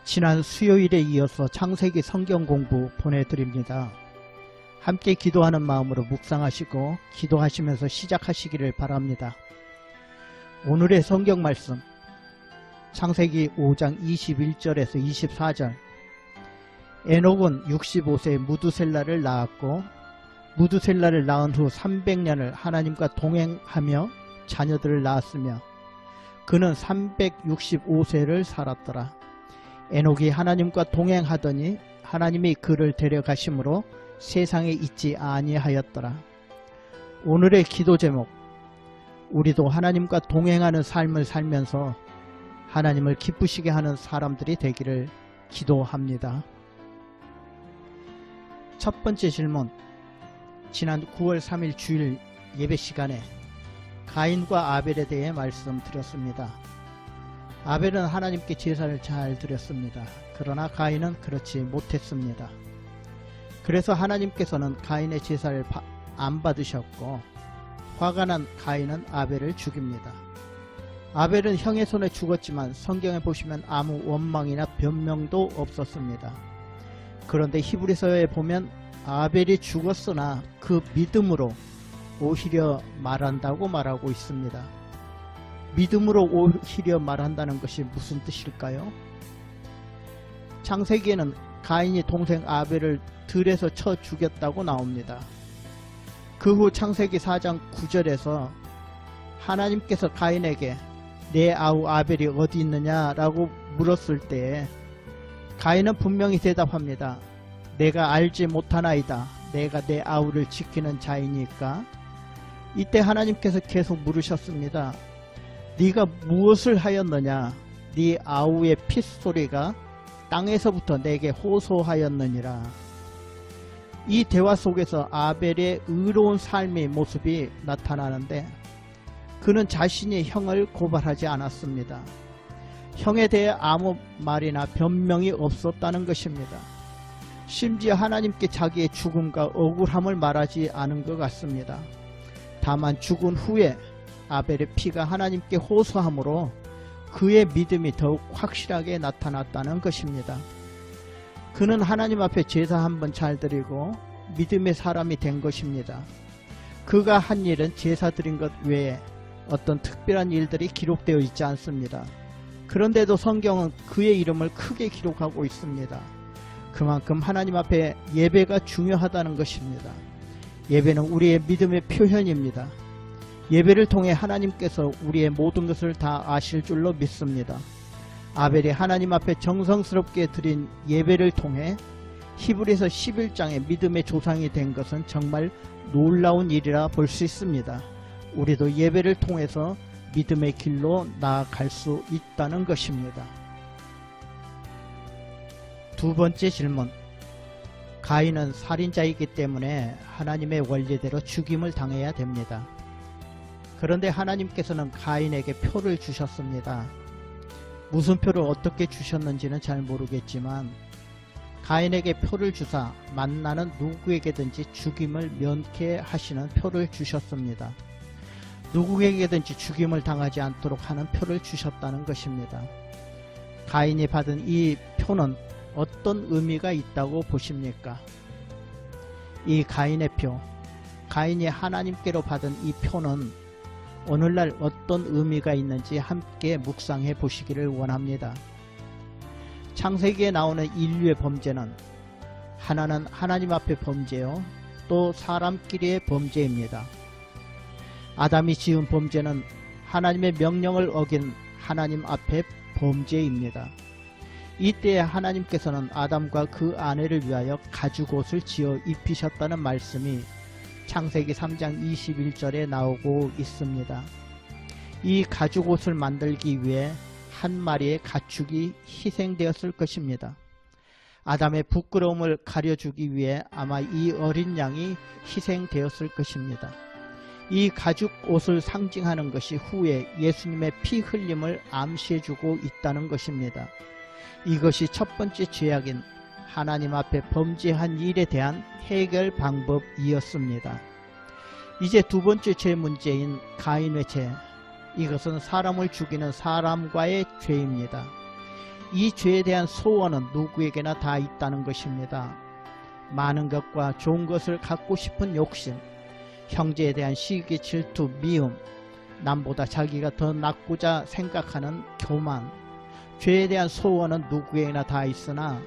지난 수요일에 이어서 창세기 성경 공부 보내드립니다. 함께 기도하는 마음으로 묵상하시고 기도하시면서 시작하시기를 바랍니다. 오늘의 성경 말씀 창세기 5장 21절에서 24절. 에녹은 65세에 무두셀라를 낳았고 무두셀라를 낳은 후 300년을 하나님과 동행하며 자녀들을 낳았으며 그는 365세를 살았더라. 에녹이 하나님과 동행하더니 하나님이 그를 데려가심으로 세상에 있지 아니하였더라. 오늘의 기도 제목, 우리도 하나님과 동행하는 삶을 살면서 하나님을 기쁘시게 하는 사람들이 되기를 기도합니다. 첫 번째 질문, 지난 9월 3일 주일 예배 시간에 가인과 아벨에 대해 말씀드렸습니다. 아벨은 하나님께 제사를 잘 드렸습니다. 그러나 가인은 그렇지 못했습니다. 그래서 하나님께서는 가인의 제사를 안 받으셨고 화가 난 가인은 아벨을 죽입니다. 아벨은 형의 손에 죽었지만 성경에 보시면 아무 원망이나 변명도 없었습니다. 그런데 히브리서에 보면 아벨이 죽었으나 그 믿음으로 오히려 말한다고 말하고 있습니다. 믿음으로 오히려 말한다는 것이 무슨 뜻일까요? 창세기에는 가인이 동생 아벨을 들에서 쳐 죽였다고 나옵니다. 그 후 창세기 4장 9절에서 하나님께서 가인에게 내 아우 아벨이 어디 있느냐라고 물었을 때 가인은 분명히 대답합니다. 내가 알지 못하나이다. 내가 내 아우를 지키는 자이니까. 이때 하나님께서 계속 물으셨습니다. 네가 무엇을 하였느냐? 네 아우의 핏소리가 땅에서부터 내게 호소하였느니라. 이 대화 속에서 아벨의 의로운 삶의 모습이 나타나는데 그는 자신이 형을 고발하지 않았습니다. 형에 대해 아무 말이나 변명이 없었다는 것입니다. 심지어 하나님께 자기의 죽음과 억울함을 말하지 않은 것 같습니다. 다만 죽은 후에 아벨의 피가 하나님께 호소함으로 그의 믿음이 더욱 확실하게 나타났다는 것입니다. 그는 하나님 앞에 제사 한번 잘 드리고 믿음의 사람이 된 것입니다. 그가 한 일은 제사 드린 것 외에 어떤 특별한 일들이 기록되어 있지 않습니다. 그런데도 성경은 그의 이름을 크게 기록하고 있습니다. 그만큼 하나님 앞에 예배가 중요하다는 것입니다. 예배는 우리의 믿음의 표현입니다. 예배를 통해 하나님께서 우리의 모든 것을 다 아실 줄로 믿습니다. 아벨이 하나님 앞에 정성스럽게 드린 예배를 통해 히브리서 11장의 믿음의 조상이 된 것은 정말 놀라운 일이라 볼 수 있습니다. 우리도 예배를 통해서 믿음의 길로 나아갈 수 있다는 것입니다. 두 번째 질문, 가인은 살인자이기 때문에 하나님의 원리대로 죽임을 당해야 됩니다. 그런데 하나님께서는 가인에게 표를 주셨습니다. 무슨 표를 어떻게 주셨는지는 잘 모르겠지만 가인에게 표를 주사 만나는 누구에게든지 죽임을 면케하시는 표를 주셨습니다. 누구에게든지 죽임을 당하지 않도록 하는 표를 주셨다는 것입니다. 가인이 받은 이 표는 어떤 의미가 있다고 보십니까? 이 가인의 표, 가인이 하나님께로 받은 이 표는 오늘날 어떤 의미가 있는지 함께 묵상해 보시기를 원합니다. 창세기에 나오는 인류의 범죄는 하나는 하나님 앞에 범죄요, 또 사람끼리의 범죄입니다. 아담이 지은 범죄는 하나님의 명령을 어긴 하나님 앞에 범죄입니다. 이때 하나님께서는 아담과 그 아내를 위하여 가죽옷을 지어 입히셨다는 말씀이 창세기 3장 21절에 나오고 있습니다. 이 가죽옷을 만들기 위해 한 마리의 가축이 희생되었을 것입니다. 아담의 부끄러움을 가려주기 위해 아마 이 어린 양이 희생되었을 것입니다. 이 가죽옷을 상징하는 것이 후에 예수님의 피 흘림을 암시해주고 있다는 것입니다. 이것이 첫 번째 죄악인 하나님 앞에 범죄한 일에 대한 해결 방법이었습니다. 이제 두 번째 죄 문제인 가인의 죄, 이것은 사람을 죽이는 사람과의 죄입니다. 이 죄에 대한 소원은 누구에게나 다 있다는 것입니다. 많은 것과 좋은 것을 갖고 싶은 욕심, 형제에 대한 시기, 질투, 미움, 남보다 자기가 더 낫고자 생각하는 교만, 죄에 대한 소원은 누구에게나 다 있으나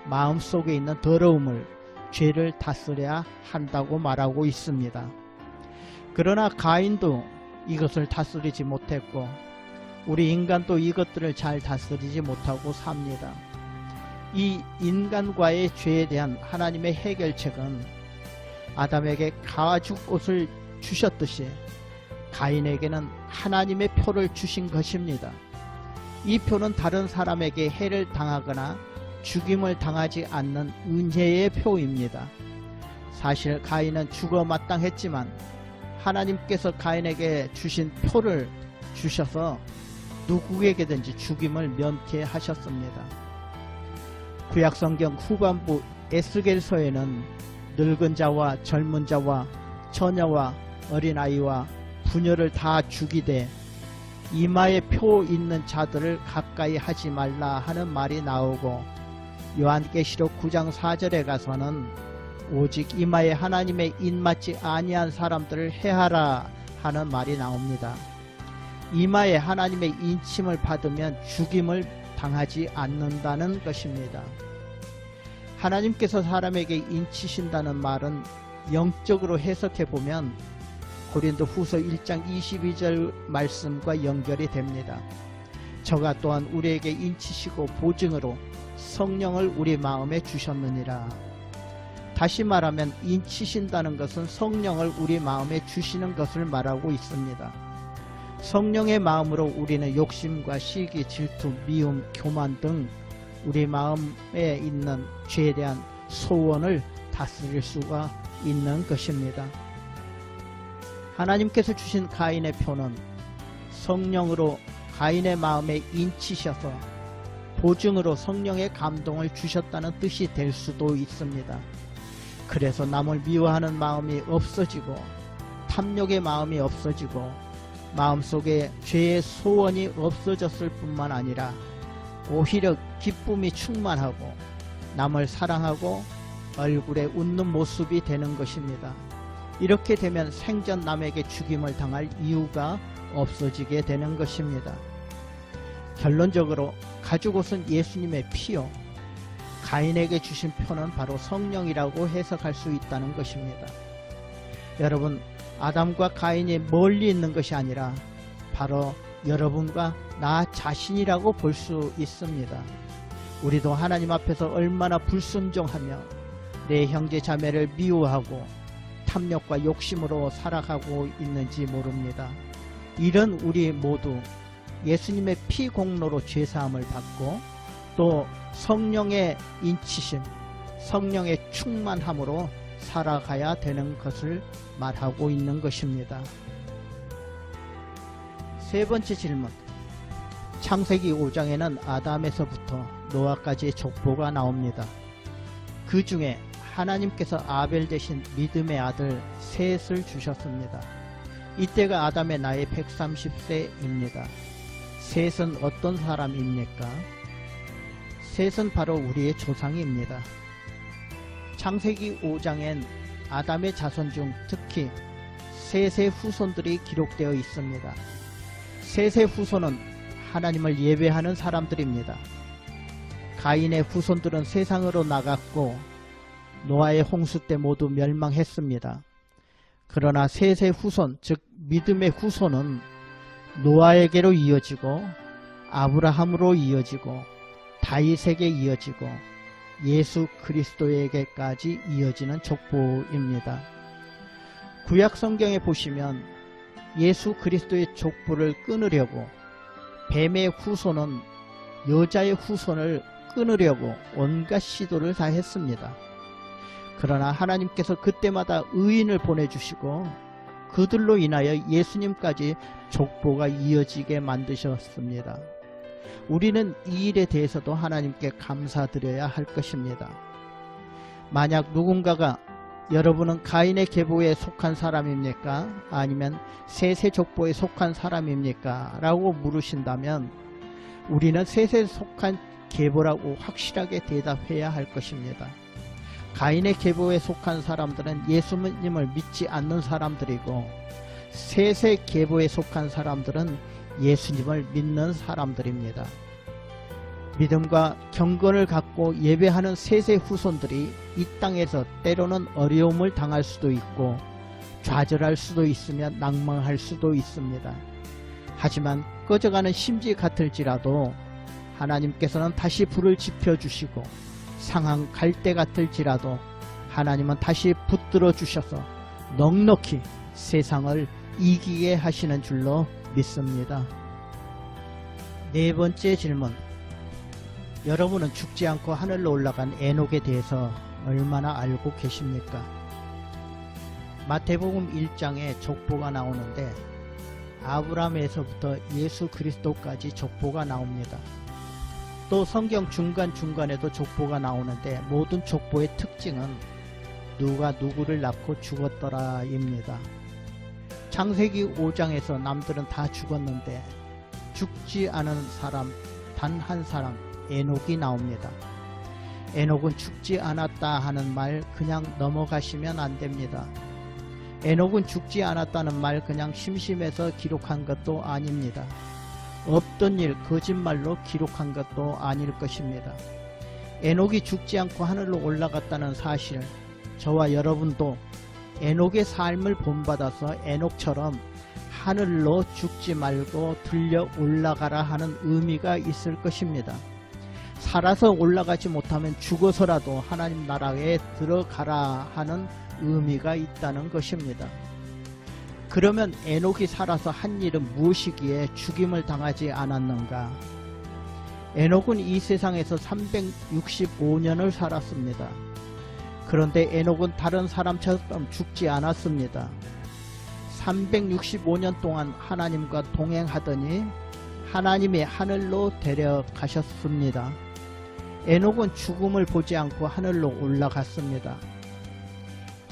마음속에 있는 더러움을, 죄를 다스려야 한다고 말하고 있습니다. 그러나 가인도 이것을 다스리지 못했고 우리 인간도 이것들을 잘 다스리지 못하고 삽니다. 이 인간과의 죄에 대한 하나님의 해결책은 아담에게 가죽옷을 주셨듯이 가인에게는 하나님의 표를 주신 것입니다. 이 표는 다른 사람에게 해를 당하거나 죽임을 당하지 않는 은혜의 표입니다. 사실 가인은 죽어 마땅했지만 하나님께서 가인에게 주신 표를 주셔서 누구에게든지 죽임을 면케하셨습니다. 구약성경 후반부 에스겔서에는 늙은 자와 젊은 자와 처녀와 어린아이와 부녀를 다 죽이되 이마에 표 있는 자들을 가까이 하지 말라 하는 말이 나오고, 요한계시록 9장 4절에 가서는 오직 이마에 하나님의 인맞지 아니한 사람들을 해하라 하는 말이 나옵니다. 이마에 하나님의 인침을 받으면 죽임을 당하지 않는다는 것입니다. 하나님께서 사람에게 인치신다는 말은 영적으로 해석해 보면 고린도 후서 1장 22절 말씀과 연결이 됩니다. 저가 또한 우리에게 인치시고 보증으로 성령을 우리 마음에 주셨느니라. 다시 말하면 인치신다는 것은 성령을 우리 마음에 주시는 것을 말하고 있습니다. 성령의 마음으로 우리는 욕심과 시기, 질투, 미움, 교만 등 우리 마음에 있는 죄에 대한 소원을 다스릴 수가 있는 것입니다. 하나님께서 주신 가인의 표는 성령으로 가인의 마음에 인치셔서 보증으로 성령의 감동을 주셨다는 뜻이 될 수도 있습니다. 그래서 남을 미워하는 마음이 없어지고 탐욕의 마음이 없어지고 마음속에 죄의 소원이 없어졌을 뿐만 아니라 오히려 기쁨이 충만하고 남을 사랑하고 얼굴에 웃는 모습이 되는 것입니다. 이렇게 되면 생전 남에게 죽임을 당할 이유가 없어지게 되는 것입니다. 결론적으로 가죽옷은 예수님의 피요, 가인에게 주신 표는 바로 성령이라고 해석할 수 있다는 것입니다. 여러분, 아담과 가인이 멀리 있는 것이 아니라 바로 여러분과 나 자신이라고 볼 수 있습니다. 우리도 하나님 앞에서 얼마나 불순종하며 내 형제 자매를 미워하고 탐욕과 욕심으로 살아가고 있는지 모릅니다. 이런 우리 모두 예수님의 피 공로로 죄사함을 받고 또 성령의 인치심, 성령의 충만함으로 살아가야 되는 것을 말하고 있는 것입니다. 세 번째 질문. 창세기 5장에는 아담에서부터 노아까지의 족보가 나옵니다. 그 중에 하나님께서 아벨 대신 믿음의 아들 셋을 주셨습니다. 이때가 아담의 나이 130세입니다. 셋은 어떤 사람입니까? 셋은 바로 우리의 조상입니다. 창세기 5장엔 아담의 자손 중 특히 셋의 후손들이 기록되어 있습니다. 셋의 후손은 하나님을 예배하는 사람들입니다. 가인의 후손들은 세상으로 나갔고 노아의 홍수 때 모두 멸망했습니다. 그러나 셋의 후손, 즉 믿음의 후손은 노아에게로 이어지고 아브라함으로 이어지고 다윗에게 이어지고 예수 그리스도에게까지 이어지는 족보입니다. 구약 성경에 보시면 예수 그리스도의 족보를 끊으려고 뱀의 후손은 여자의 후손을 끊으려고 온갖 시도를 다 했습니다. 그러나 하나님께서 그때마다 의인을 보내주시고 그들로 인하여 예수님까지 족보가 이어지게 만드셨습니다. 우리는 이 일에 대해서도 하나님께 감사드려야 할 것입니다. 만약 누군가가 여러분은 가인의 계보에 속한 사람입니까? 아니면 셋의 족보에 속한 사람입니까? 라고 물으신다면 우리는 셋에 속한 계보라고 확실하게 대답해야 할 것입니다. 가인의 계보에 속한 사람들은 예수님을 믿지 않는 사람들이고, 셋의 계보에 속한 사람들은 예수님을 믿는 사람들입니다. 믿음과 경건을 갖고 예배하는 셋의 후손들이 이 땅에서 때로는 어려움을 당할 수도 있고 좌절할 수도 있으며 낭망할 수도 있습니다. 하지만 꺼져가는 심지 같을지라도 하나님께서는 다시 불을 지펴주시고, 상한 갈대 같을지라도 하나님은 다시 붙들어 주셔서 넉넉히 세상을 이기게 하시는 줄로 믿습니다. 네 번째 질문. 여러분은 죽지 않고 하늘로 올라간 에녹에 대해서 얼마나 알고 계십니까? 마태복음 1장에 족보가 나오는데 아브라함에서부터 예수 그리스도까지 족보가 나옵니다. 또 성경 중간중간에도 족보가 나오는데 모든 족보의 특징은 누가 누구를 낳고 죽었더라 입니다. 창세기 5장에서 남들은 다 죽었는데 죽지 않은 사람 단 한 사람 에녹이 나옵니다. 에녹은 죽지 않았다 하는 말 그냥 넘어가시면 안 됩니다. 에녹은 죽지 않았다는 말 그냥 심심해서 기록한 것도 아닙니다. 없던 일 거짓말로 기록한 것도 아닐 것입니다. 에녹이 죽지 않고 하늘로 올라갔다는 사실, 저와 여러분도 에녹의 삶을 본받아서 에녹처럼 하늘로 죽지 말고 들려 올라가라 하는 의미가 있을 것입니다. 살아서 올라가지 못하면 죽어서라도 하나님 나라에 들어가라 하는 의미가 있다는 것입니다. 그러면 에녹이 살아서 한 일은 무엇이기에 죽임을 당하지 않았는가? 에녹은 이 세상에서 365년을 살았습니다. 그런데 에녹은 다른 사람처럼 죽지 않았습니다. 365년 동안 하나님과 동행하더니 하나님이 하늘로 데려가셨습니다. 에녹은 죽음을 보지 않고 하늘로 올라갔습니다.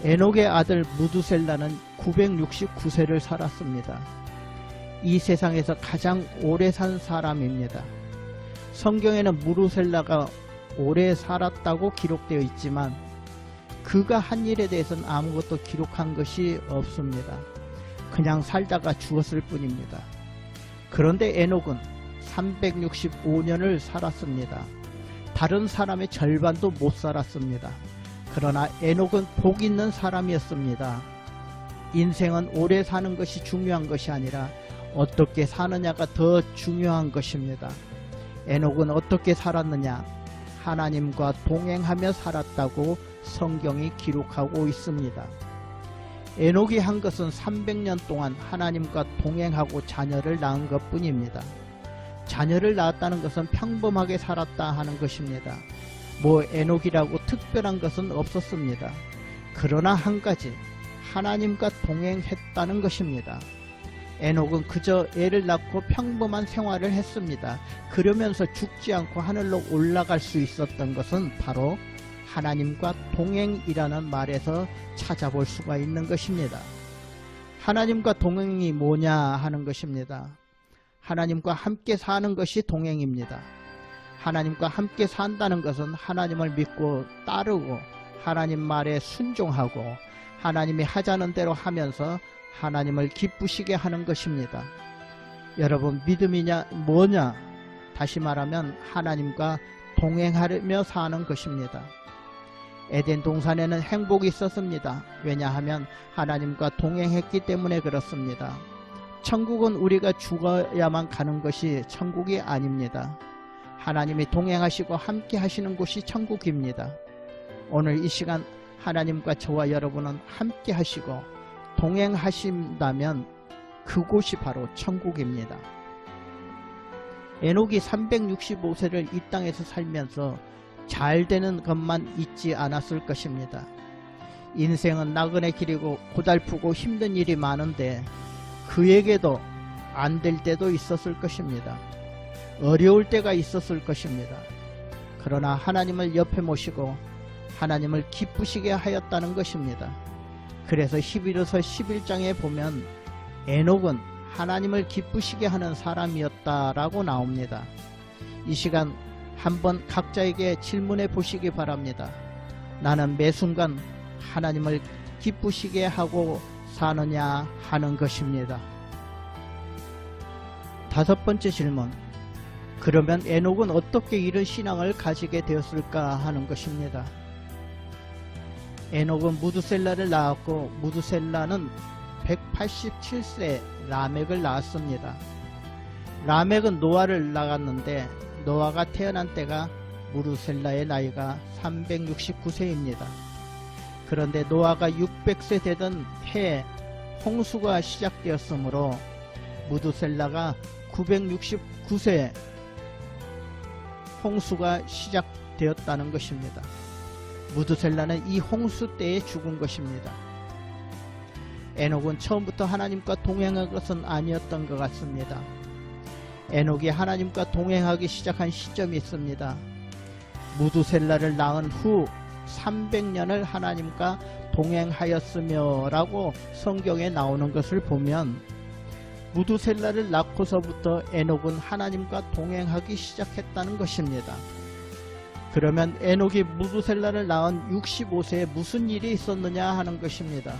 에녹의 아들 무두셀라는 969세를 살았습니다. 이 세상에서 가장 오래 산 사람입니다. 성경에는 무두셀라가 오래 살았다고 기록되어 있지만 그가 한 일에 대해서는 아무것도 기록한 것이 없습니다. 그냥 살다가 죽었을 뿐입니다. 그런데 에녹은 365년을 살았습니다. 다른 사람의 절반도 못 살았습니다. 그러나 에녹은 복 있는 사람이었습니다. 인생은 오래 사는 것이 중요한 것이 아니라 어떻게 사느냐가 더 중요한 것입니다. 에녹은 어떻게 살았느냐? 하나님과 동행하며 살았다고 성경이 기록하고 있습니다. 에녹이 한 것은 300년 동안 하나님과 동행하고 자녀를 낳은 것 뿐입니다. 자녀를 낳았다는 것은 평범하게 살았다 하는 것입니다. 뭐 에녹이라고 특별한 것은 없었습니다. 그러나 한 가지, 하나님과 동행했다는 것입니다. 에녹은 그저 애를 낳고 평범한 생활을 했습니다. 그러면서 죽지 않고 하늘로 올라갈 수 있었던 것은 바로 하나님과 동행이라는 말에서 찾아볼 수가 있는 것입니다. 하나님과 동행이 뭐냐 하는 것입니다. 하나님과 함께 사는 것이 동행입니다. 하나님과 함께 산다는 것은 하나님을 믿고 따르고 하나님 말에 순종하고 하나님이 하자는 대로 하면서 하나님을 기쁘시게 하는 것입니다. 여러분, 믿음이냐 뭐냐? 다시 말하면 하나님과 동행하며 사는 것입니다. 에덴 동산에는 행복이 있었습니다. 왜냐하면 하나님과 동행했기 때문에 그렇습니다. 천국은 우리가 죽어야만 가는 것이 천국이 아닙니다. 하나님이 동행하시고 함께 하시는 곳이 천국입니다. 오늘 이 시간 하나님과 저와 여러분은 함께 하시고 동행하신다면 그곳이 바로 천국입니다. 에녹이 365세를 이 땅에서 살면서 잘 되는 것만 있지 않았을 것입니다. 인생은 나그네 길이고 고달프고 힘든 일이 많은데 그에게도 안 될 때도 있었을 것입니다. 어려울 때가 있었을 것입니다. 그러나 하나님을 옆에 모시고 하나님을 기쁘시게 하였다는 것입니다. 그래서 히브리서 11장에 보면 에녹은 하나님을 기쁘시게 하는 사람이었다라고 나옵니다. 이 시간 한번 각자에게 질문해 보시기 바랍니다. 나는 매 순간 하나님을 기쁘시게 하고 사느냐 하는 것입니다. 다섯 번째 질문. 그러면 에녹은 어떻게 이런 신앙을 가지게 되었을까 하는 것입니다. 에녹은 무두셀라를 낳았고 무두셀라는 187세 라멕을 낳았습니다. 라멕은 노아를 낳았는데 노아가 태어난 때가 무두셀라의 나이가 369세입니다. 그런데 노아가 600세 되던 해에 홍수가 시작되었으므로 무두셀라가 969세 홍수가 시작되었다는 것입니다. 무두셀라는 이 홍수 때에 죽은 것입니다. 에녹은 처음부터 하나님과 동행한 것은 아니었던 것 같습니다. 에녹이 하나님과 동행하기 시작한 시점이 있습니다. 무두셀라를 낳은 후 300년을 하나님과 동행하였으며 라고 성경에 나오는 것을 보면 무두셀라를 낳고서부터 에녹은 하나님과 동행하기 시작했다는 것입니다. 그러면 에녹이 무두셀라를 낳은 65세에 무슨 일이 있었느냐 하는 것입니다.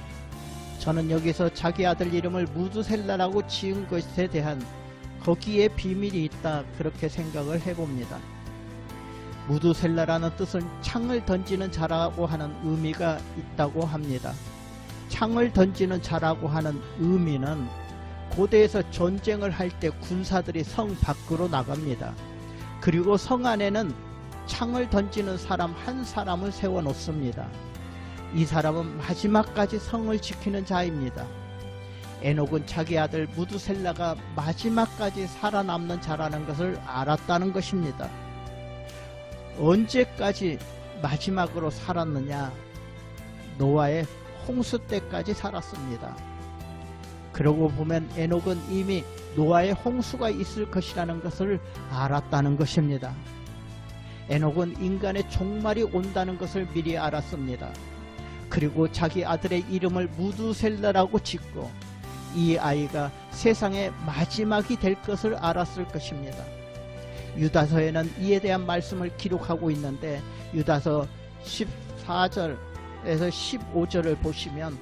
저는 여기서 자기 아들 이름을 무두셀라라고 지은 것에 대한 거기에 비밀이 있다 그렇게 생각을 해봅니다. 무두셀라라는 뜻은 창을 던지는 자라고 하는 의미가 있다고 합니다. 창을 던지는 자라고 하는 의미는 고대에서 전쟁을 할 때 군사들이 성 밖으로 나갑니다. 그리고 성 안에는 창을 던지는 사람 한 사람을 세워 놓습니다. 이 사람은 마지막까지 성을 지키는 자입니다. 에녹은 자기 아들 무두셀라가 마지막까지 살아남는 자라는 것을 알았다는 것입니다. 언제까지 마지막으로 살았느냐? 노아의 홍수 때까지 살았습니다. 그러고 보면 에녹은 이미 노아의 홍수가 있을 것이라는 것을 알았다는 것입니다. 에녹은 인간의 종말이 온다는 것을 미리 알았습니다. 그리고 자기 아들의 이름을 무두셀라라고 짓고 이 아이가 세상의 마지막이 될 것을 알았을 것입니다. 유다서에는 이에 대한 말씀을 기록하고 있는데 유다서 14절에서 15절을 보시면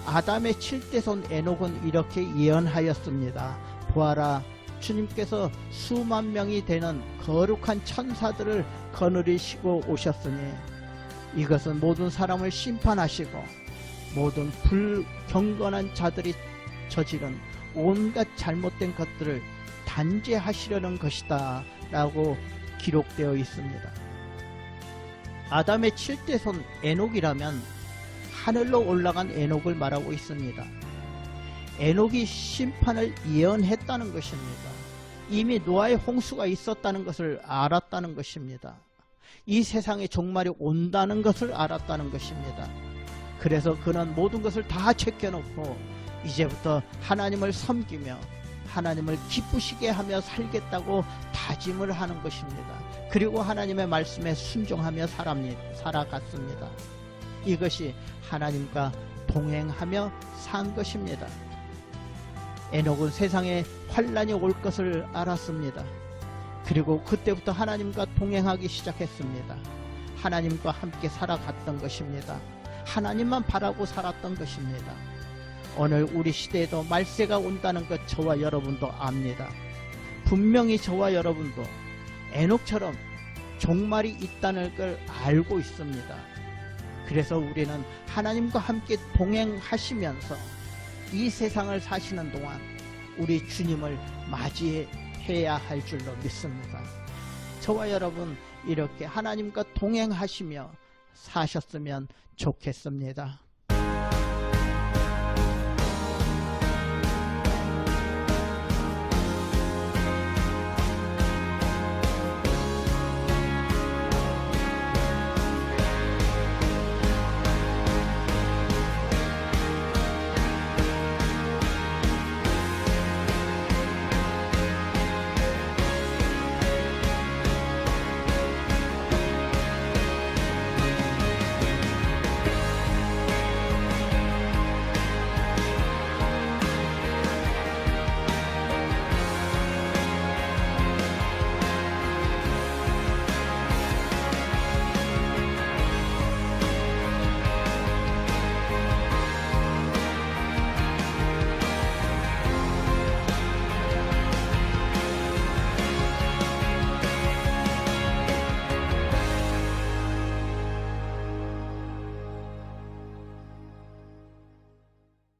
아담의 7대손 에녹은 이렇게 예언하였습니다. 보아라, 주님께서 수만 명이 되는 거룩한 천사들을 거느리시고 오셨으니 이것은 모든 사람을 심판하시고 모든 불경건한 자들이 저지른 온갖 잘못된 것들을 단죄하시려는 것이다 라고 기록되어 있습니다. 아담의 7대손 에녹이라면 하늘로 올라간 에녹을 말하고 있습니다. 에녹이 심판을 예언했다는 것입니다. 이미 노아의 홍수가 있었다는 것을 알았다는 것입니다. 이 세상에 종말이 온다는 것을 알았다는 것입니다. 그래서 그는 모든 것을 다 제껴놓고 이제부터 하나님을 섬기며 하나님을 기쁘시게 하며 살겠다고 다짐을 하는 것입니다. 그리고 하나님의 말씀에 순종하며 살아갔습니다. 이것이 하나님과 동행하며 산 것입니다. 에녹은 세상에 환란이 올 것을 알았습니다. 그리고 그때부터 하나님과 동행하기 시작했습니다. 하나님과 함께 살아갔던 것입니다. 하나님만 바라고 살았던 것입니다. 오늘 우리 시대에도 말세가 온다는 것 저와 여러분도 압니다. 분명히 저와 여러분도 에녹처럼 종말이 있다는 걸 알고 있습니다. 그래서 우리는 하나님과 함께 동행하시면서 이 세상을 사시는 동안 우리 주님을 맞이해야 할 줄로 믿습니다. 저와 여러분 이렇게 하나님과 동행하시며 사셨으면 좋겠습니다.